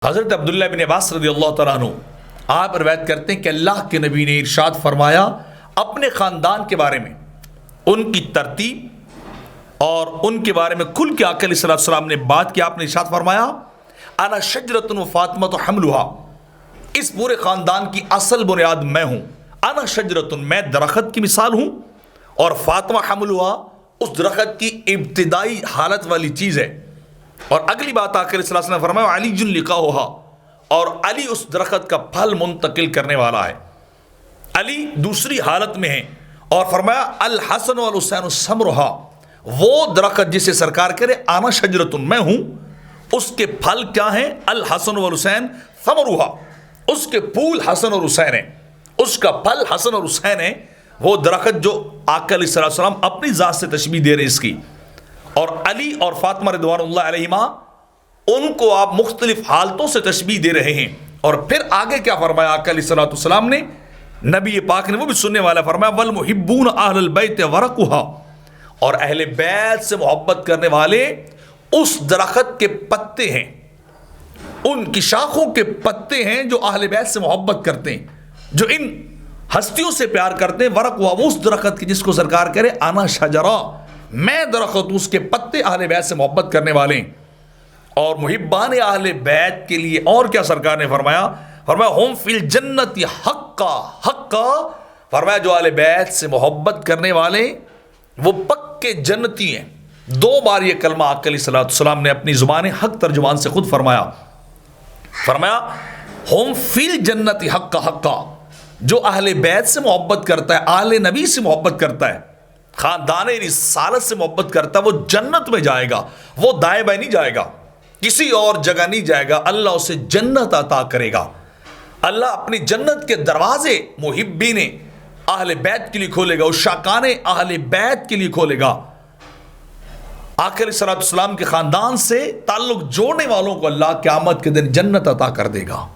حضرت عبداللہ بن عباس رضی اللہ تعالیٰ عنہ آپ روایت کرتے ہیں کہ اللہ کے نبی نے ارشاد فرمایا اپنے خاندان کے بارے میں، ان کی ترتیب اور ان کے بارے میں کھل کے آقا علیہ السلام نے بات کی. آپ نے ارشاد فرمایا انا شجرۃ و فاطمۃ حملها، اس پورے خاندان کی اصل بنیاد میں ہوں. انا شجرۃ، میں درخت کی مثال ہوں، اور فاطمہ حملها اس درخت کی ابتدائی حالت والی چیز ہے. اور اگلی بات آقا علیہ السلام نے فرمایا علی لقاؤها، اور علی اس درخت کا پھل منتقل کرنے والا ہے. علی دوسری حالت میں ہے. اور فرمایا الحسن والحسین ثمرها، وہ درخت جسے سرکار کرے انا شجرۃ میں ہوں، اس کے پھل کیا ہیں؟ الحسن والحسین ثمرها، اس کے پھول حسن اور حسین ہیں، اس کا پھل حسن اور حسین ہے. وہ درخت جو آقا علیہ السلام اپنی ذات سے تشبیہ دے رہے ہیں اس کی. اور علی اور فاطمہ رضوان اللہ علیہما ان کو آپ مختلف حالتوں سے تشبیہ دے رہے ہیں. اور پھر آگے کیا فرمایا آقا علیہ السلام نے؟ نبی پاک نے وہ بھی سننے والا فرمایا والمحبون اہل البیت ورقها، اور اہل بیت سے محبت کرنے والے اس درخت کے پتے ہیں، ان کی شاخوں کے پتے ہیں جو اہل بیت سے محبت کرتے ہیں، جو ان ہستیوں سے پیار کرتے ہیں. ورقها، وہ اس درخت کی جس کو سرکار کرے انا شجرہ، میں درخت، اس کے پتے اہل بیت سے محبت کرنے والے ہیں. اور محبان اہل بیت کے لیے اور کیا سرکار نے فرمایا؟ فرمایا ہم فی الجنت حقا، فرمایا جو اہل بیت سے محبت کرنے والے وہ پکے جنتی ہیں. 2 بار یہ کلمہ آقا علیہ السلام نے اپنی زبان حق ترجمان سے خود فرمایا. فرمایا ہم فی الجنت حقا، جو اہل بیت سے محبت کرتا ہے، اہل نبی سے محبت کرتا ہے، خاندان رسالت سے محبت کرتا ہے، وہ جنت میں جائے گا. وہ دائیں بائیں نہیں جائے گا، کسی اور جگہ نہیں جائے گا، اللہ اسے جنت عطا کرے گا. اللہ اپنی جنت کے دروازے محبین اہل بیت کے لیے کھولے گا، عشاقان اہل بیت کے لیے کھولے گا. آقا علیہ السلام کے خاندان سے تعلق جوڑنے والوں کو اللہ قیامت کے دن جنت عطا کر دے گا.